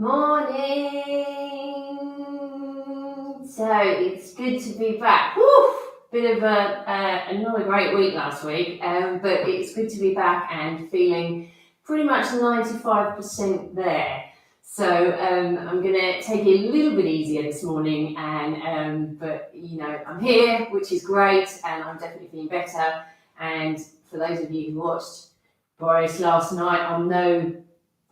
Morning! So it's good to be back. Woo! Bit of not a great week last week, but it's good to be back and feeling pretty much 95% there. So I'm going to take it a little bit easier this morning, but I'm here, which is great, and I'm definitely feeling better. And for those of you who watched Boris last night, I'm no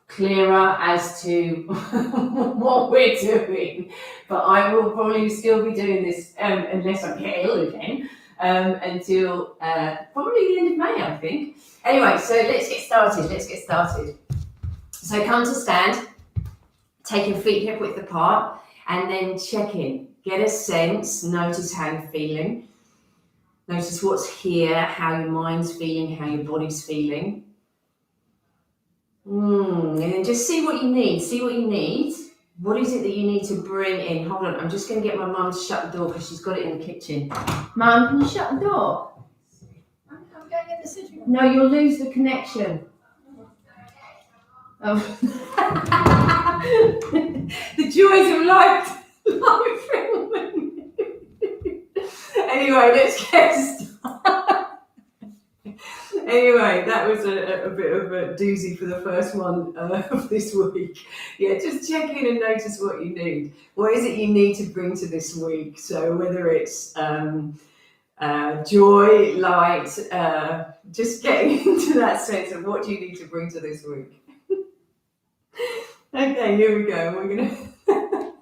clearer as to what we're doing, but I will probably still be doing this unless I get ill again until probably the end of May, I think. Anyway, so let's get started. So come to stand, take your feet hip width apart, and then check in. Get a sense, notice how you're feeling. Notice what's here, how your mind's feeling, how your body's feeling. And then just see what you need. What is it that you need to bring in? Hold on, I'm just going to get my mum to shut the door because she's got it in the kitchen. Mum, can you shut the door? I'm going in the sitting room. No, you'll lose the connection. Oh. The joys of live filming. Anyway, let's get started. Anyway, that was a bit of a doozy for the first one of this week. Yeah, just check in and notice what you need. What is it you need to bring to this week? So whether it's joy, light, just getting into that sense of what do you need to bring to this week. Okay, here we go. We're gonna.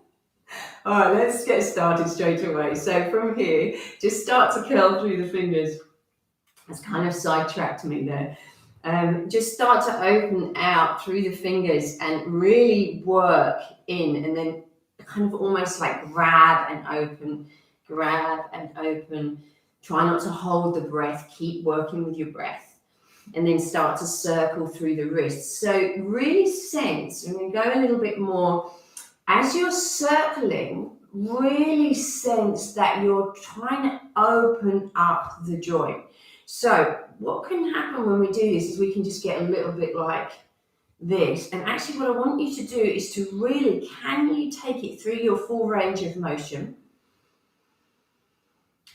All right, let's get started straight away. So from here, just start to curl through the fingers. That's kind of sidetracked me there. Just start to open out through the fingers and really work in, and then kind of almost like grab and open. Try not to hold the breath. Keep working with your breath. And then start to circle through the wrists. So really sense, I'm going to go a little bit more. As you're circling, really sense that you're trying to open up the joint. So what can happen when we do this is we can just get a little bit like this. And actually what I want you to do is to really, can you take it through your full range of motion?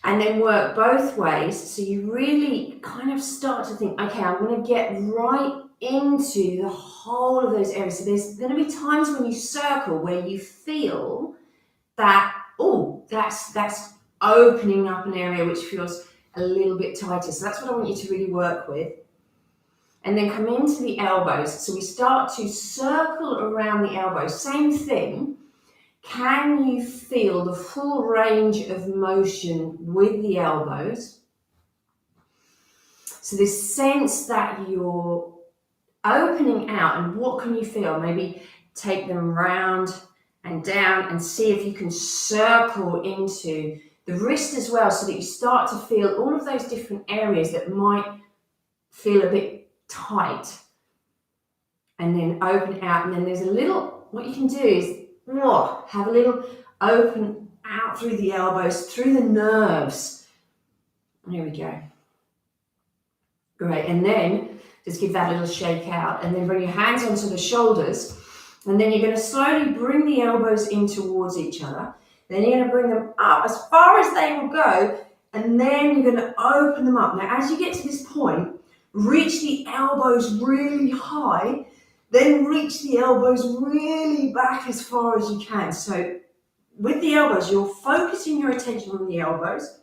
And then work both ways. So you really kind of start to think, okay, I'm going to get right into the whole of those areas. So there's going to be times when you circle where you feel that, that's opening up an area which feels a little bit tighter. So that's what I want you to really work with. And then come into the elbows. So we start to circle around the elbows. Same thing. Can you feel the full range of motion with the elbows? So this sense that you're opening out, and what can you feel? Maybe take them round and down and see if you can circle into the wrist as well, so that you start to feel all of those different areas that might feel a bit tight. And then open out, and then there's a little, what you can do is have a little open out through the elbows, through the nerves. Here we go. Great, and then just give that little shake out, and then bring your hands onto the shoulders, and then you're going to slowly bring the elbows in towards each other. Then you're going to bring them up as far as they will go, and then you're going to open them up. Now, as you get to this point, reach the elbows really high, then reach the elbows really back as far as you can. So with the elbows, you're focusing your attention on the elbows.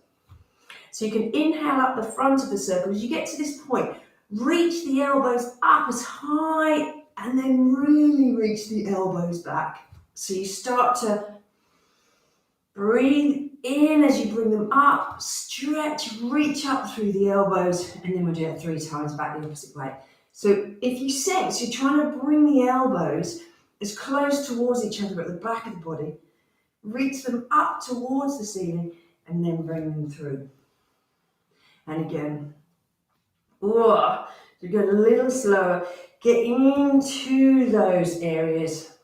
So you can inhale up the front of the circle. As you get to this point, reach the elbows up as high, and then really reach the elbows back. So you start to breathe in as you bring them up, stretch, reach up through the elbows, and then we'll do that 3 times back the opposite way. So if you sense you're trying to bring the elbows as close towards each other at the back of the body, reach them up towards the ceiling, and then bring them through. And again, so go a little slower, get into those areas.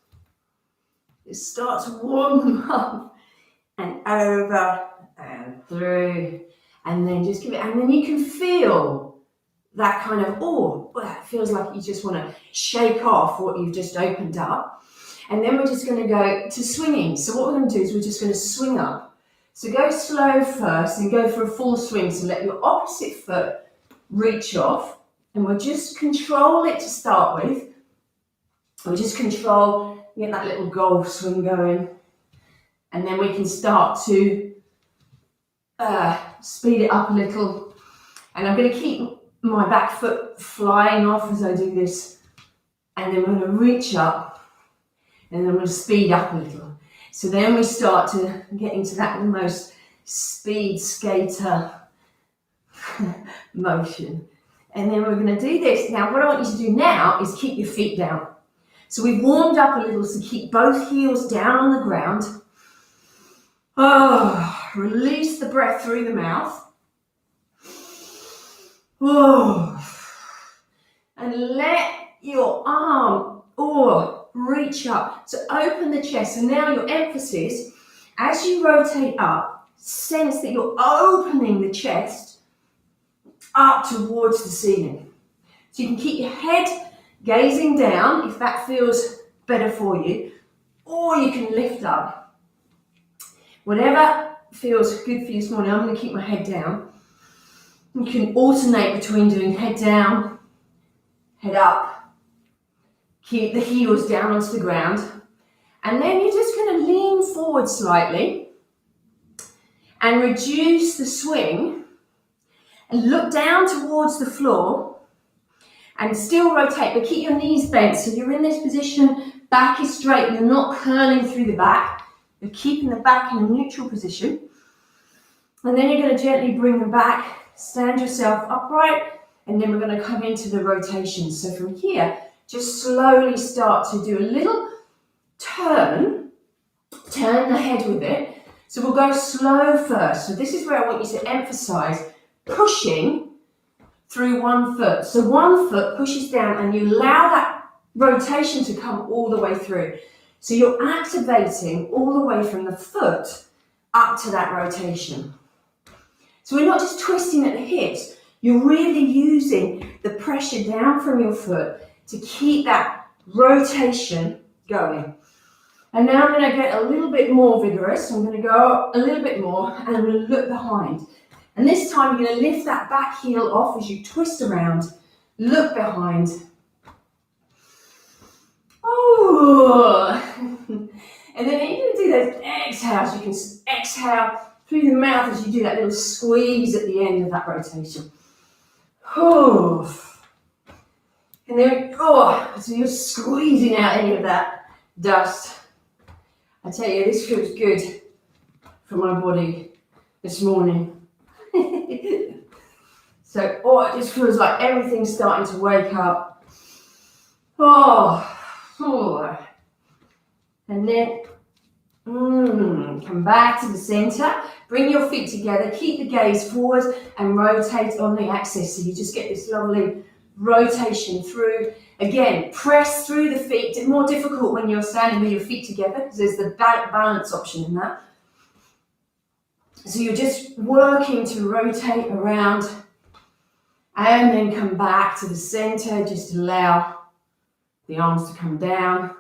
Just start to warm them up and over and through, and then just give it, and then you can feel that kind of, it feels like you just want to shake off what you've just opened up. And then we're just going to go to swinging. So what we're going to do is we're just going to swing up. So go slow first and go for a full swing. So let your opposite foot reach off, and we'll just control it to start with. We'll just control, get that little golf swing going, and then we can start to speed it up a little. And I'm going to keep my back foot flying off as I do this, and then we're going to reach up, and then I'm going to speed up a little. So then we start to get into that almost speed skater motion. And then we're going to do this. Now, what I want you to do now is keep your feet down. So we've warmed up a little, so keep both heels down on the ground. Oh, release the breath through the mouth. Oh, and let your arm reach up. So open the chest. So now your emphasis, as you rotate up, sense that you're opening the chest up towards the ceiling. So you can keep your head gazing down if that feels better for you, or you can lift up. Whatever feels good for you this morning. I'm going to keep my head down. You can alternate between doing head down, head up, keep the heels down onto the ground, and then you're just going to lean forward slightly and reduce the swing and look down towards the floor and still rotate, but keep your knees bent. So you're in this position, back is straight, you're not curling through the back, you're keeping the back in a neutral position. And then you're going to gently bring them back, stand yourself upright, and then we're going to come into the rotation. So from here, just slowly start to do a little turn the head with it. So we'll go slow first. So this is where I want you to emphasize pushing through one foot. So one foot pushes down and you allow that rotation to come all the way through. So you're activating all the way from the foot up to that rotation. So we're not just twisting at the hips, you're really using the pressure down from your foot to keep that rotation going. And now I'm going to get a little bit more vigorous. I'm going to go a little bit more and I'm going to look behind. And this time you're going to lift that back heel off as you twist around, look behind. Oh, and then you're going to do those exhales. You can exhale through the mouth as you do that little squeeze at the end of that rotation. Oh, and then, so you're squeezing out any of that dust. I tell you, this feels good for my body this morning. So, it just feels like everything's starting to wake up. And then come back to the center. Bring your feet together. Keep the gaze forward and rotate on the axis. So you just get this lovely rotation through. Again, press through the feet. It's more difficult when you're standing with your feet together because there's the balance option in that. So you're just working to rotate around and then come back to the center. Just allow the arms to come down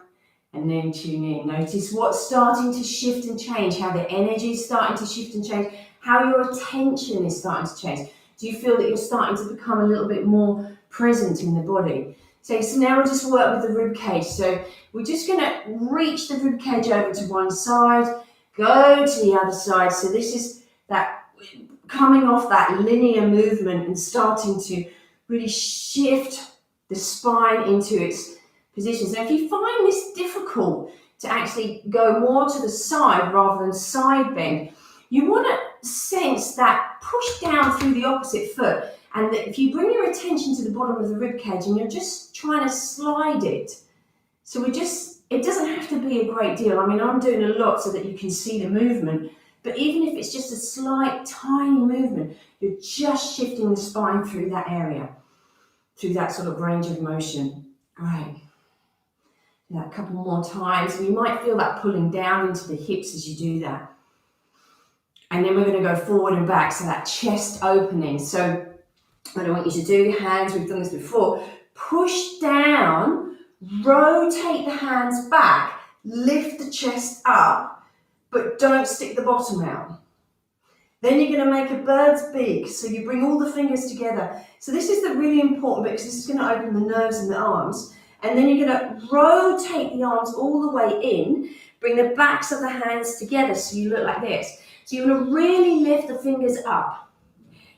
and then tune in. Notice what's starting to shift and change, how the energy is starting to shift and change, how your attention is starting to change. Do you feel that you're starting to become a little bit more present in the body? So now we'll just work with the rib cage. So we're just going to reach the rib cage over to one side, go to the other side. So this is that coming off that linear movement and starting to really shift the spine into its position. So if you find this difficult to actually go more to the side rather than side bend, you want to sense that push down through the opposite foot. And that if you bring your attention to the bottom of the rib cage and you're just trying to slide it, so it doesn't have to be a great deal. I mean, I'm doing a lot so that you can see the movement, but even if it's just a slight, tiny movement, you're just shifting the spine through that area, through that sort of range of motion. Great. Do that a couple more times. And you might feel that pulling down into the hips as you do that. And then we're going to go forward and back, so that chest opening. So what I want you to do, hands, we've done this before, push down, rotate the hands back, lift the chest up, but don't stick the bottom out. Then you're going to make a bird's beak, so you bring all the fingers together. So this is the really important bit, because this is going to open the nerves in the arms. And then you're going to rotate the arms all the way in, bring the backs of the hands together so you look like this. So you're going to really lift the fingers up.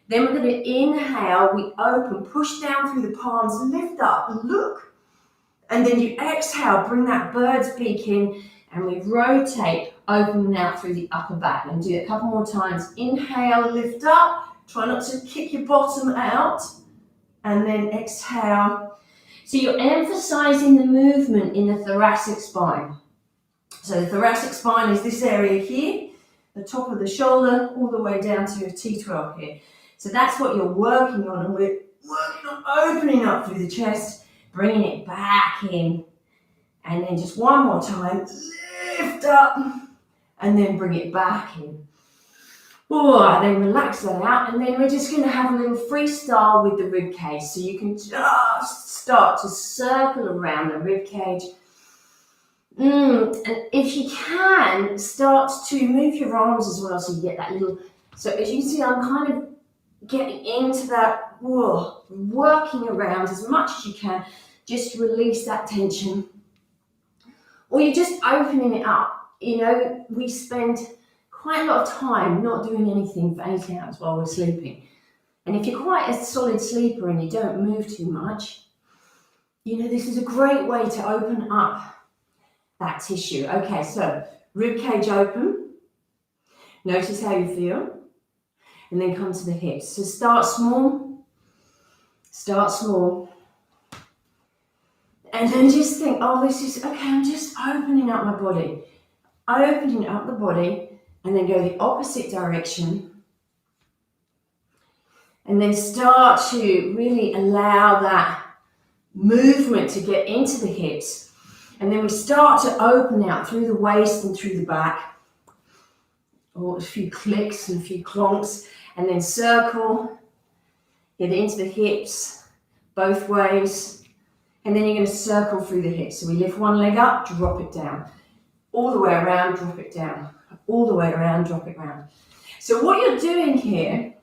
Then we're going to inhale, we open, push down through the palms, lift up, look. And then you exhale, bring that bird's beak in, and we rotate, opening out through the upper back. And do it a couple more times. Inhale, lift up, try not to kick your bottom out, and then exhale. So you're emphasizing the movement in the thoracic spine. So the thoracic spine is this area here, the top of the shoulder, all the way down to your T12 here. So that's what you're working on, and we're working on opening up through the chest, bringing it back in, and then just one more time, lift up, and then bring it back in. Oh, then relax that out, and then we're just going to have a little freestyle with the rib cage. So you can just start to circle around the rib cage. And if you can, start to move your arms as well, so you get that little. So as you can see, I'm kind of getting into that, working around as much as you can. Just release that tension. Or you're just opening it up. You know, we spend quite a lot of time not doing anything for 8 hours while we're sleeping. And if you're quite a solid sleeper and you don't move too much, you know, this is a great way to open up that tissue. Okay, so rib cage open. Notice how you feel. And then come to the hips. So start small. Start small. And then just think, oh, this is, okay, I'm just opening up my body. Opening up the body, and then go the opposite direction. And then start to really allow that movement to get into the hips. And then we start to open out through the waist and through the back. Or a few clicks and a few clonks. And then circle, get into the hips, both ways. And then you're going to circle through the hips. So we lift one leg up, drop it down. All the way around, drop it down. All the way around, drop it down. So what you're doing here,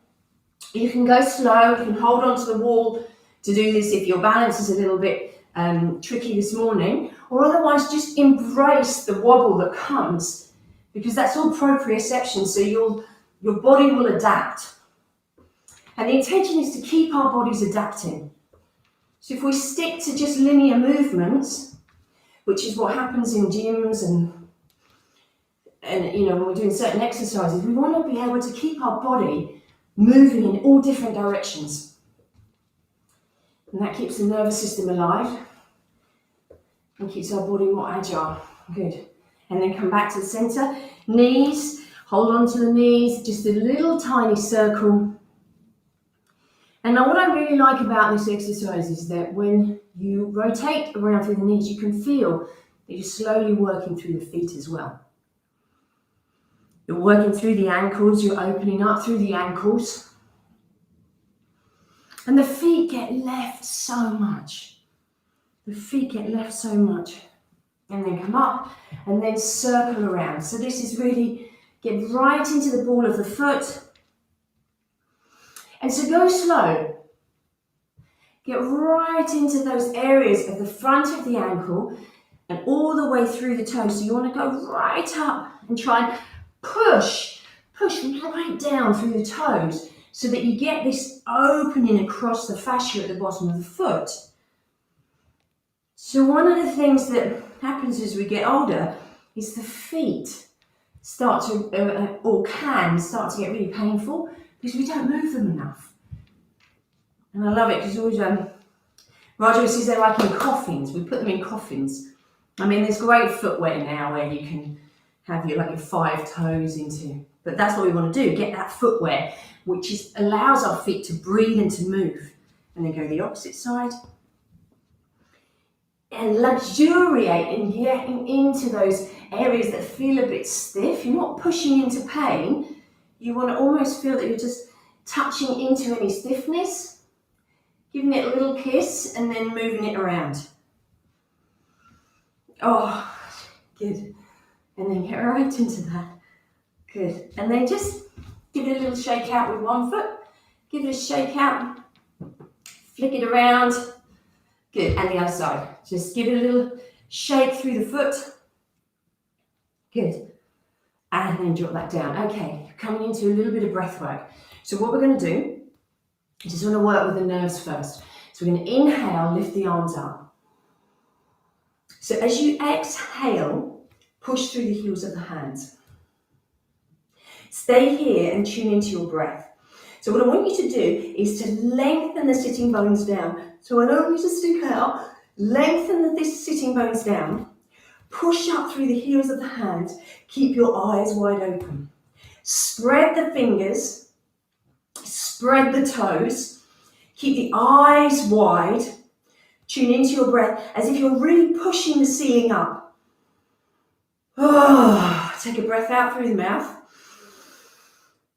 you can go slow, you can hold onto the wall to do this if your balance is a little bit tricky this morning, or otherwise just embrace the wobble that comes, because that's all proprioception, so your body will adapt. And the intention is to keep our bodies adapting. So if we stick to just linear movements, which is what happens in gyms and you know, when we're doing certain exercises, we want to be able to keep our body moving in all different directions. And that keeps the nervous system alive and keeps our body more agile. Good. And then come back to the center. Knees, hold on to the knees, just a little tiny circle. And now what I really like about this exercise is that when you rotate around through the knees, you can feel that you're slowly working through the feet as well. You're working through the ankles, you're opening up through the ankles. And the feet get left so much. The feet get left so much. And then come up and then circle around. So this is really, get right into the ball of the foot. And so go slow. Get right into those areas of the front of the ankle and all the way through the toes. So you want to go right up and try and push right down through the toes so that you get this opening across the fascia at the bottom of the foot. So one of the things that happens as we get older is the feet start to, or can start to get really painful because we don't move them enough. And I love it because always, Roger says they're like in coffins. We put them in coffins. I mean, there's great footwear now where you can have your 5 toes into, but that's what we want to do, get that footwear, which allows our feet to breathe and to move. And then go the opposite side. And luxuriate in getting into those areas that feel a bit stiff. You're not pushing into pain. You want to almost feel that you're just touching into any stiffness, giving it a little kiss, and then moving it around. Oh, Good. And then get right into that. Good. And then just give it a little shake out with one foot. Give it a shake out. Flick it around. Good. And the other side. Just give it a little shake through the foot. Good. And then drop that down. Okay, coming into a little bit of breath work. So what we're going to do, I just want to work with the nerves first. So we're going to inhale, lift the arms up. So as you exhale, push through the heels of the hands. Stay here and tune into your breath. So what I want you to do is to lengthen the sitting bones down. So I don't want you to stick out. Lengthen the sitting bones down. Push up through the heels of the hands. Keep your eyes wide open. Spread the fingers. Spread the toes. Keep the eyes wide. Tune into your breath as if you're really pushing the ceiling up. Oh, take a breath out through the mouth.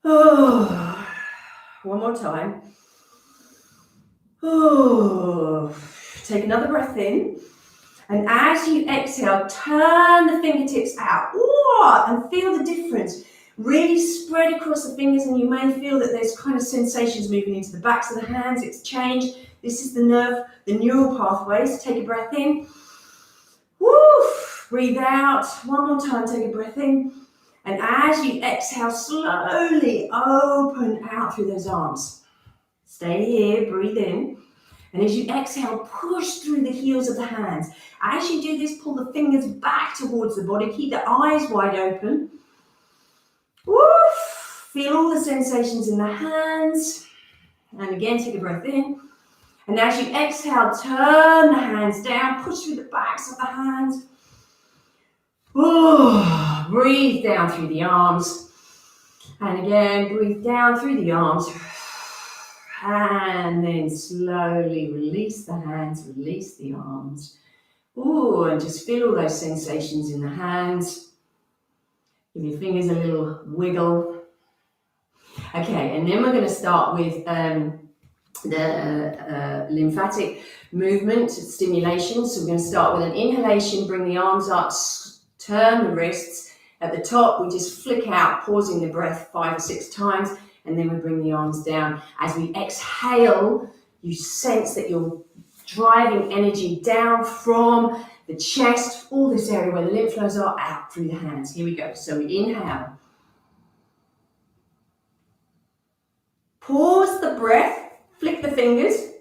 Oh, one more time. Oh, take another breath in. And as you exhale, turn the fingertips out. Ooh, and feel the difference. Really spread across the fingers, and you may feel that there's kind of sensations moving into the backs of the hands. It's changed. This is the neural pathways. Take a breath in. Woo! Breathe out. One more time, take a breath in. And as you exhale, slowly open out through those arms. Stay here, breathe in. And as you exhale, push through the heels of the hands. As you do this, pull the fingers back towards the body. Keep the eyes wide open. Woof! Feel all the sensations in the hands. And again, take a breath in. And as you exhale, turn the hands down. Push through the backs of the hands. Ooh, breathe down through the arms. And again, breathe down through the arms. And then slowly release the hands, release the arms. Ooh, and just feel all those sensations in the hands. Give your fingers a little wiggle. Okay, and then we're going to start with the lymphatic movement stimulation. So we're going to start with an inhalation, bring the arms up, turn the wrists. At the top, we just flick out, pausing the breath 5 or 6 times. And then we bring the arms down. As we exhale, you sense that you're driving energy down from the chest, all this area where the lymph flows are, out through the hands. Here we go. So we inhale. Pause the breath, flick the fingers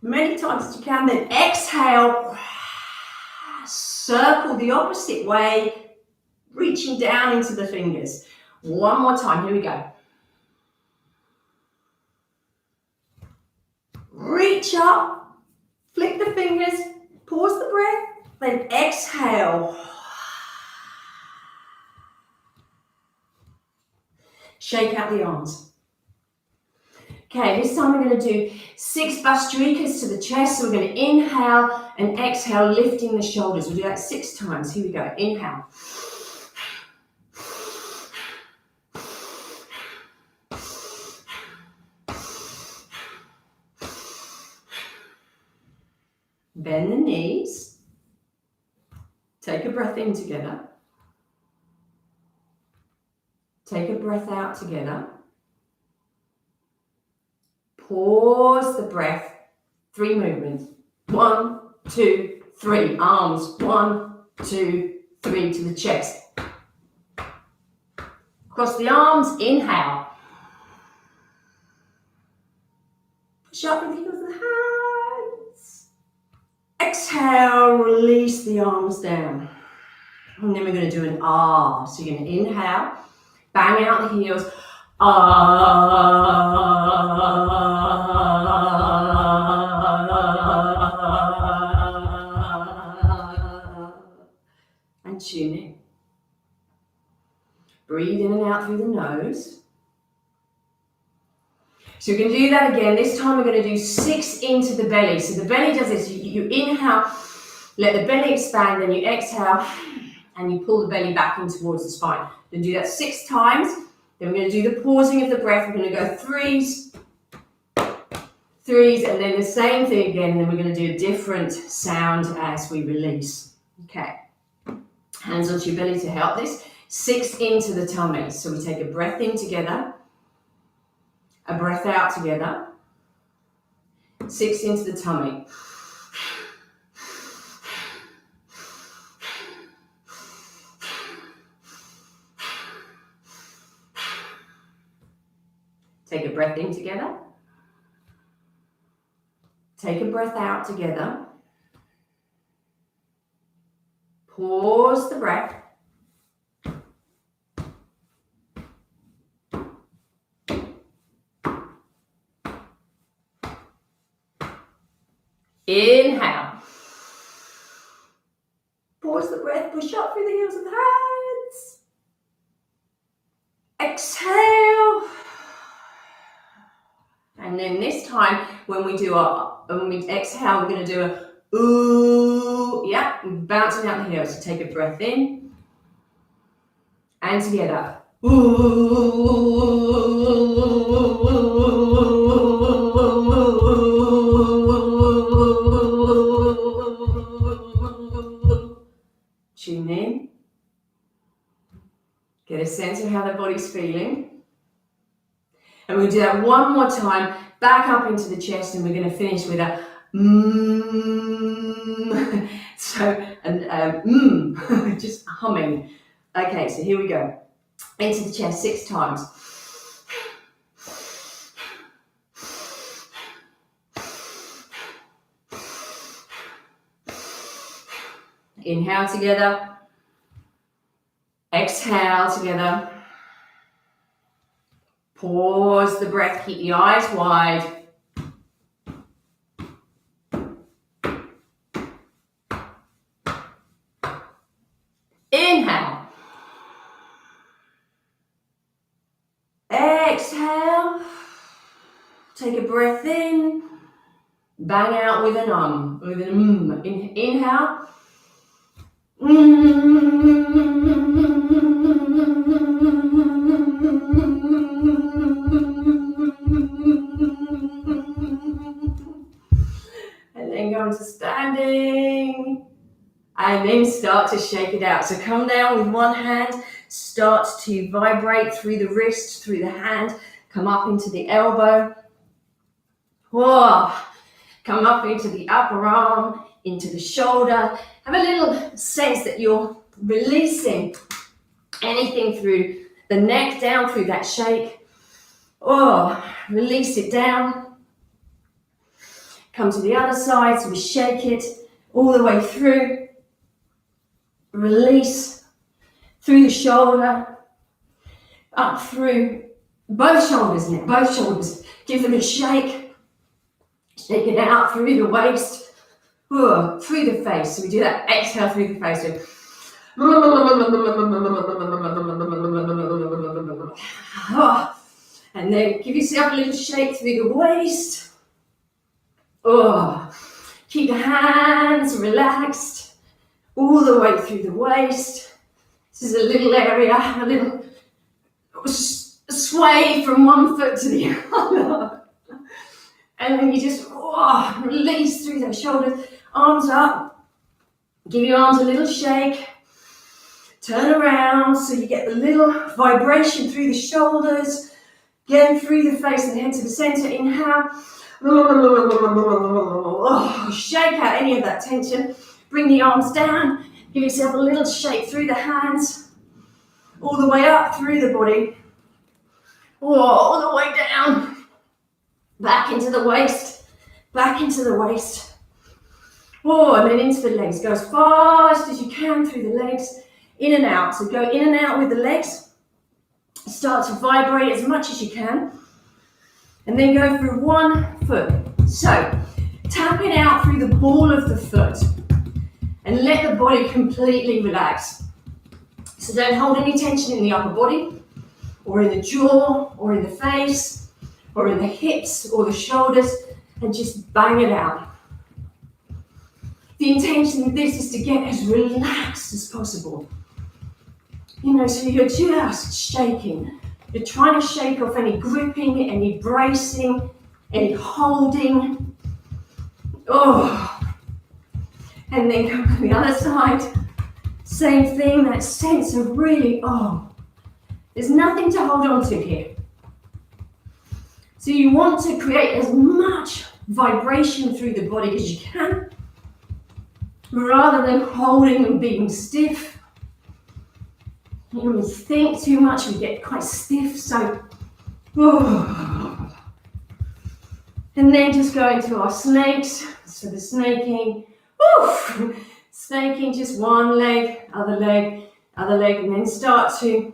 many times as you can, then exhale, circle the opposite way, reaching down into the fingers. One more time, here we go. Reach up, flick the fingers, pause the breath, then exhale. Shake out the arms. Okay, this time we're going to do 6 Bastrikas to the chest. So we're going to inhale and exhale, lifting the shoulders. We'll do that 6 times. Here we go. Inhale. Bend the knees. Take a breath in together. Take a breath out together. Pause the breath. 3 movements. 1, 2, 3. Arms. 1, 2, 3 to the chest. Cross the arms. Inhale. Push up and feel the hands. Exhale. Release the arms down. And then we're going to do an ah. So you're going to inhale. Bang out the heels. And tune in. Breathe in and out through the nose. So we're going to do that again. This time we're going to do 6 into the belly. So the belly does this. You inhale, let the belly expand, then you exhale, and you pull the belly back in towards the spine. Then do that 6 times. Then we're going to do the pausing of the breath. We're going to go 3s, and then the same thing again. And then we're going to do a different sound as we release. Okay, Hands onto your belly to help this. 6 into the tummy. So we take a breath in together, a breath out together. 6 into the tummy. Take a breath in together. Take a breath out together. Pause the breath. Inhale. Pause the breath, push up through the heels of the hands. Exhale. And then this time, when we exhale, we're going to do a ooh, yeah, bouncing out the heels. So take a breath in and together. Tune in. Get a sense of how the body's feeling. And we'll do that one more time, back up into the chest, and we're going to finish with a just humming. Okay, so here we go. Into the chest 6 times. Inhale together. Exhale together. Pause the breath, keep the eyes wide. Inhale. Exhale. Take a breath in. Bang out with an Inhale. And then go into standing. And then start to shake it out. So come down with one hand, start to vibrate through the wrist, through the hand, come up into the elbow. Whoa. Come up into the upper arm, into the shoulder. Have a little sense that you're releasing anything through the neck, down through that shake. Oh, release it down. Come to the other side, so we shake it all the way through. Release through the shoulder, up through both shoulders, Nick, both shoulders. Give them a shake. Shake it out through the waist, through the face. So we do that, exhale through the face. And then give yourself a little shake through the waist. Keep the hands relaxed all the way through the waist. This is a little area, a little sway from one foot to the other. And then you just release through those shoulders, arms up. Give your arms a little shake. Turn around so you get the little vibration through the shoulders. Again, through the face and head to the center. Inhale. Shake out any of that tension. Bring the arms down. Give yourself a little shake through the hands. All the way up through the body. All the way down. Back into the waist. Back into the waist. And then into the legs. Go as fast as you can through the legs. In and out. So go in and out with the legs. Start to vibrate as much as you can. And then go through one foot. So tap it out through the ball of the foot. And let the body completely relax. So don't hold any tension in the upper body, or in the jaw, or in the face, or in the hips, or the shoulders, and just bang it out. The intention of this is to get as relaxed as possible. So you're just shaking. You're trying to shake off any gripping, any bracing, any holding. And then come to the other side. Same thing, that sense of really, there's nothing to hold on to here. So you want to create as much vibration through the body as you can, rather than holding and being stiff. When we think too much, we get quite stiff, so, and then just go into our snakes. So the snaking, snaking just one leg, and then start to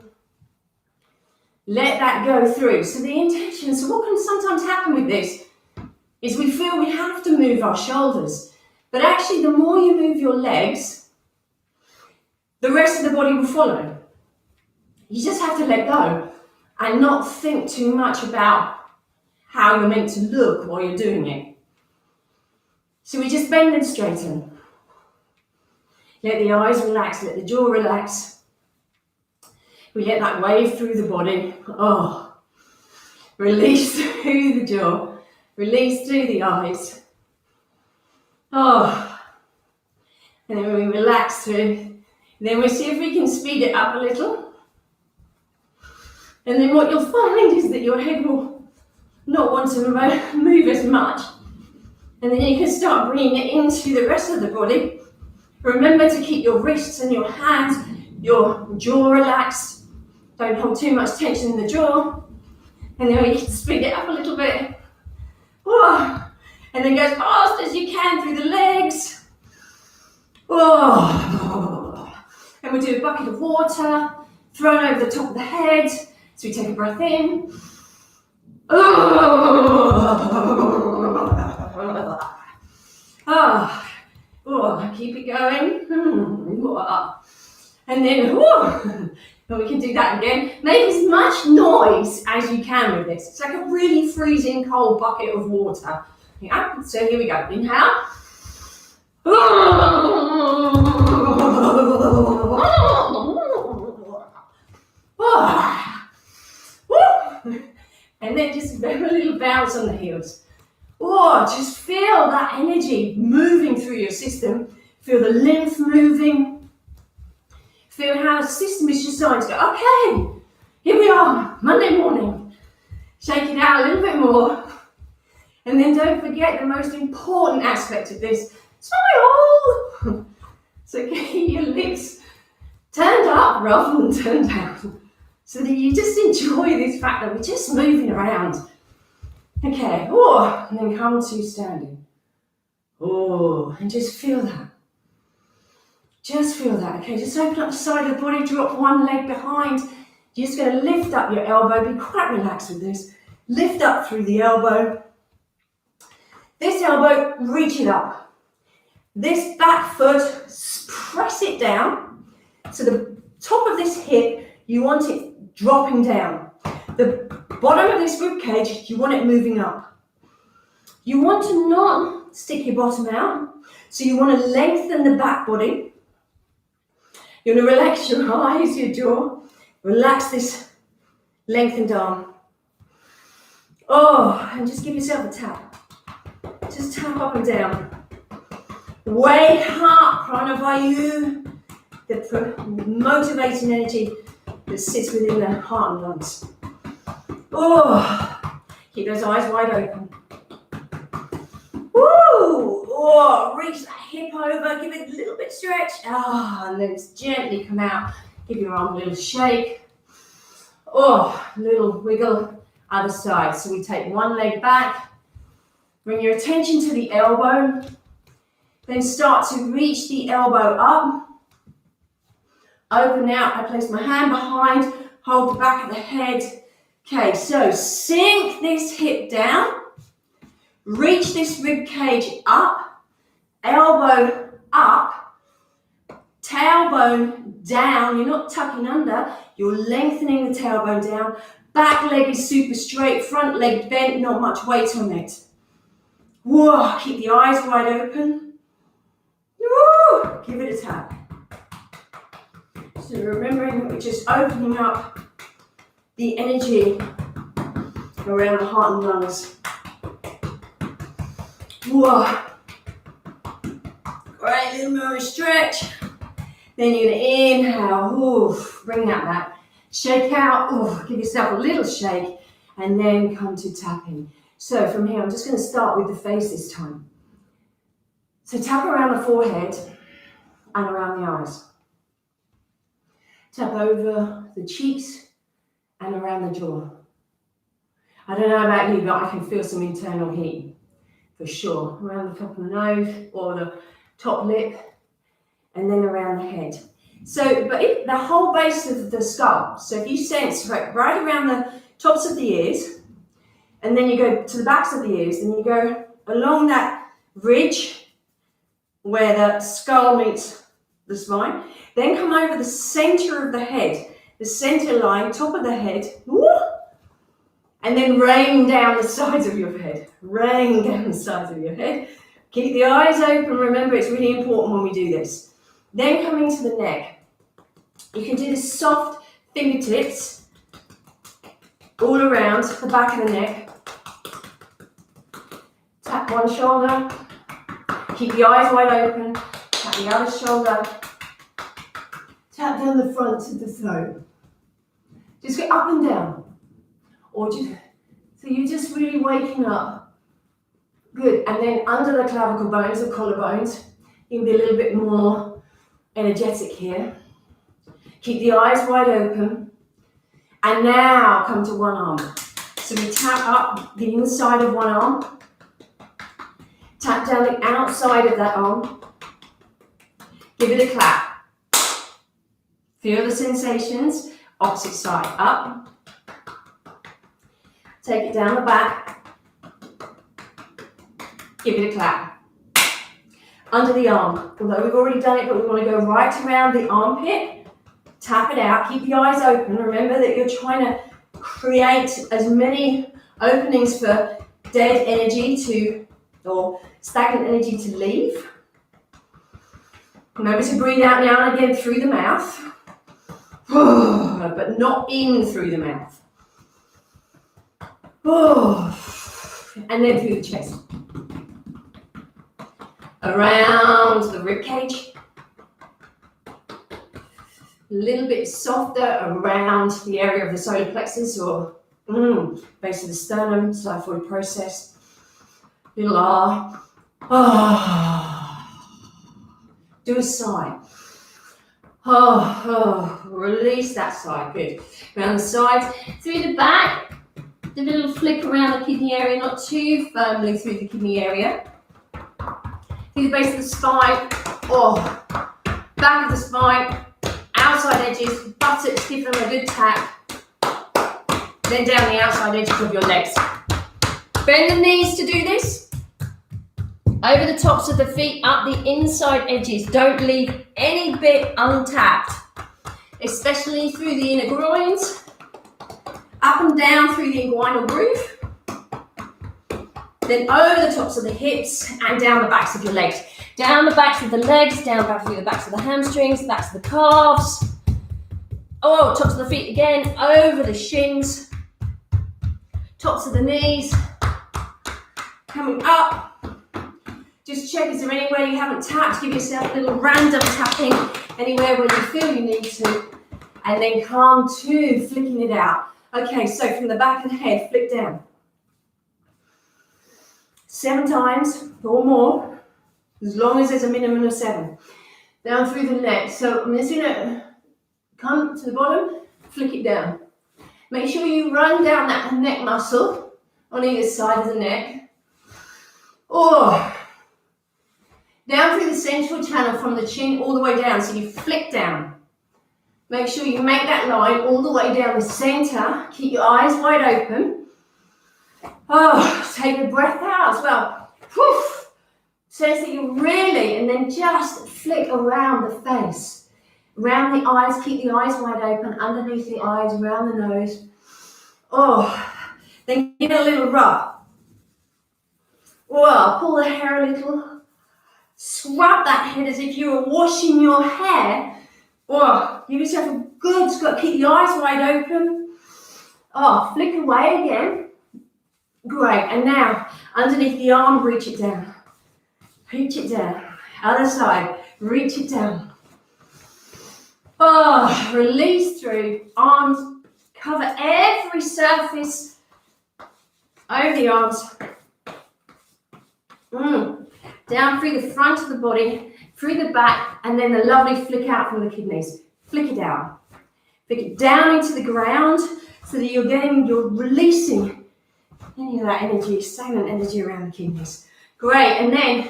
let that go through. So the intention, so what can sometimes happen with this is we feel we have to move our shoulders, but actually the more you move your legs, the rest of the body will follow. You just have to let go and not think too much about how you're meant to look while you're doing it. So we just bend and straighten. Let the eyes relax, let the jaw relax. We let that wave through the body. Release through the jaw, release through the eyes. And then we relax through. Then we see if we can speed it up a little. And then what you'll find is that your head will not want to move as much. And then you can start bringing it into the rest of the body. Remember to keep your wrists and your hands, your jaw relaxed. Don't hold too much tension in the jaw. And then we can speed it up a little bit. And then go as fast as you can through the legs. And we do a bucket of water thrown over the top of the head. So we take a breath in. Keep it going. And then, and we can do that again. Make as much noise as you can with this. It's like a really freezing cold bucket of water. Yeah, so here we go. Inhale. And then just a little bounce on the heels. Just feel that energy moving through your system. Feel the lymph moving. Feel how the system is just starting to go, okay, here we are, Monday morning. Shake it out a little bit more. And then don't forget the most important aspect of this, smile. So keep your lips turned up rather than turned down. So that you just enjoy this fact that we're just moving around. Okay, and then come to standing. And just feel that. Just feel that, okay? Just open up the side of the body, drop one leg behind. You're just going to lift up your elbow, be quite relaxed with this. Lift up through the elbow. This elbow, reach it up. This back foot, press it down. So the top of this hip, you want it dropping down. The bottom of this rib cage, you want it moving up. You want to not stick your bottom out. So you want to lengthen the back body. You want to relax your eyes, your jaw. Relax this lengthened arm. And just give yourself a tap. Just tap up and down. Wake up, pranavayu, the motivating energy that sits within the heart and lungs. Keep those eyes wide open. Reach that hip over, give it a little bit stretch. And then just gently come out. Give your arm a little shake. Little wiggle, other side. So we take one leg back. Bring your attention to the elbow. Then start to reach the elbow up. Open out. I place my hand behind. Hold the back of the head. Okay, so sink this hip down. Reach this rib cage up. Elbow up. Tailbone down. You're not tucking under. You're lengthening the tailbone down. Back leg is super straight. Front leg bent. Not much weight on it. Keep the eyes wide open. Give it a tap. So remembering that we're just opening up the energy around the heart and lungs. Great, little more stretch. Then you're going to inhale, oof, bring that back. Shake out, oof, give yourself a little shake, and then come to tapping. So from here, I'm just going to start with the face this time. So tap around the forehead and around the eyes. Tap over the cheeks and around the jaw. I don't know about you, but I can feel some internal heat, for sure. Around the top of the nose or the top lip, and then around the head. So, but the whole base of the skull. So if you sense right around the tops of the ears, and then you go to the backs of the ears, and you go along that ridge where the skull meets the spine, then come over the center of the head, the center line, top of the head, and then rain down the sides of your head. Rain down the sides of your head. Keep the eyes open. Remember, it's really important when we do this. Then coming to the neck. You can do the soft fingertips all around the back of the neck. Tap one shoulder. Keep the eyes wide open. Tap the other shoulder. Tap down the front of the throat. Just go up and down. Or just, so you're just really waking up. Good. And then under the clavicle bones or collarbones, you can be a little bit more energetic here. Keep the eyes wide open. And now come to one arm. So we tap up the inside of one arm. Tap down the outside of that arm. Give it a clap. Feel the sensations. Opposite side. Up. Take it down the back. Give it a clap. Under the arm. Although we've already done it, but we want to go right around the armpit. Tap it out. Keep the eyes open. Remember that you're trying to create as many openings for dead energy to, or stagnant energy to leave. Remember to breathe out now and again through the mouth. But not in through the mouth. And then through the chest. Around the ribcage. A little bit softer around the area of the solar plexus or base of the sternum, xiphoid process. Little R. Do a sigh. Release that sigh. Good. Around the sides, through the back. Do a little flick around the kidney area, not too firmly through the kidney area. Through the base of the spine, back of the spine, outside edges, buttocks, give them a good tap. Then down the outside edges of your legs. Bend the knees to do this. Over the tops of the feet, up the inside edges. Don't leave any bit untapped, especially through the inner groins. Up and down through the inguinal groove. Then over the tops of the hips and down the backs of your legs. Down the backs of the legs, down back through the backs of the hamstrings, backs of the calves. Tops of the feet again, over the shins. Tops of the knees. Coming up. Just check, is there anywhere you haven't tapped? Give yourself a little random tapping anywhere where you feel you need to. And then come to flicking it out. Okay, so from the back of the head, flick down. 7 times or more, as long as there's a minimum of 7. Down through the neck. So I'm just going to come to the bottom, flick it down. Make sure you run down that neck muscle on either side of the neck. Down through the central channel from the chin all the way down. So you flick down. Make sure you make that line all the way down the center. Keep your eyes wide open. Take a breath out as well. Says that you really, and then just flick around the face. Around the eyes, keep the eyes wide open, underneath the eyes, around the nose. Then give it a little rub. Pull the hair a little. Scrub that head as if you were washing your hair. Give yourself a good scrub. Keep the eyes wide open. Flick away again. Great. And now, underneath the arm, reach it down. Reach it down. Other side. Reach it down. Oh, release through. Arms, cover every surface over the arms. Down through the front of the body, through the back, and then the lovely flick out from the kidneys. Flick it out. Flick it down into the ground so that you're releasing any of that energy, stagnant energy around the kidneys. Great, and then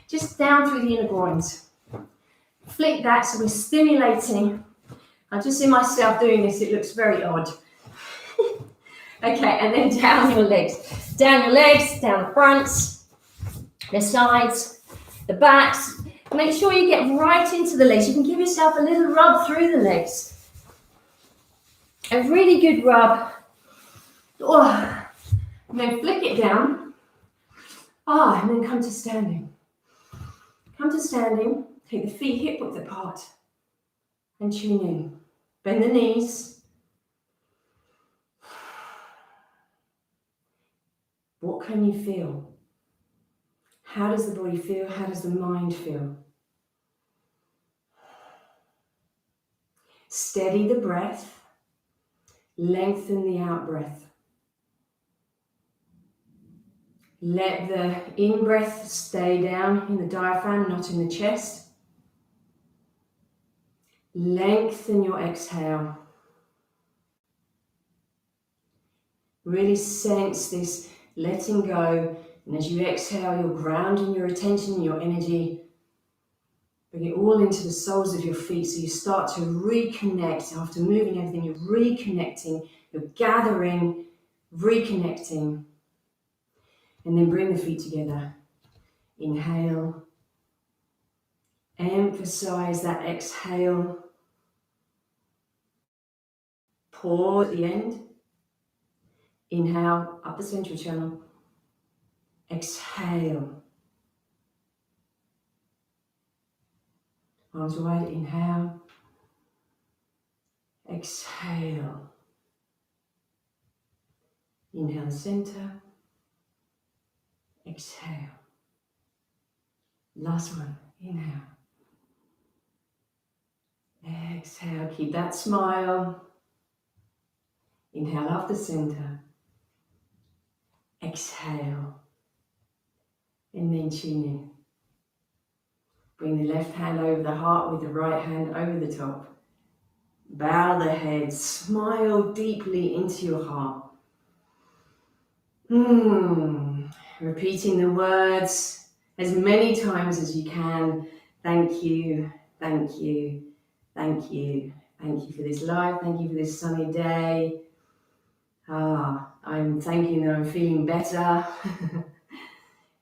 just down through the inner groins. Flick that so we're stimulating. I just see myself doing this, it looks very odd. Okay, and then down your legs. Down your legs, down the fronts, the sides, the backs. Make sure you get right into the legs. You can give yourself a little rub through the legs. A really good rub. Oh. And then flick it down. And then come to standing. Come to standing. Take the feet hip width apart. And tune in. Bend the knees. What can you feel? How does the body feel? How does the mind feel? Steady the breath. Lengthen the out breath. Let the in-breath stay down in the diaphragm, not in the chest. Lengthen your exhale. Really sense this letting go. And as you exhale, you're grounding your attention, your energy. Bring it all into the soles of your feet so you start to reconnect. After moving everything, you're reconnecting, you're gathering, reconnecting. And then bring the feet together. Inhale. Emphasize that exhale. Pause at the end. Inhale, up the central channel. Exhale. Arms wide, inhale. Exhale. Inhale the center. Exhale. Last one, inhale. Exhale, keep that smile. Inhale up the center. Exhale. And then tune in. Bring the left hand over the heart with the right hand over the top. Bow the head, smile deeply into your heart. Repeating the words as many times as you can. Thank you, thank you, thank you. Thank you for this life, thank you for this sunny day. I'm thanking that I'm feeling better.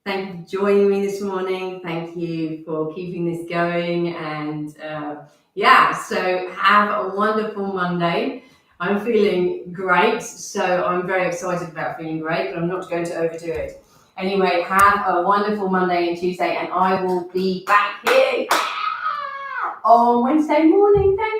Thank you for joining me this morning. Thank you for keeping this going. And so have a wonderful Monday. I'm feeling great, so I'm very excited about feeling great, but I'm not going to overdo it. Anyway, have a wonderful Monday and Tuesday, and I will be back here on Wednesday morning. Thank you.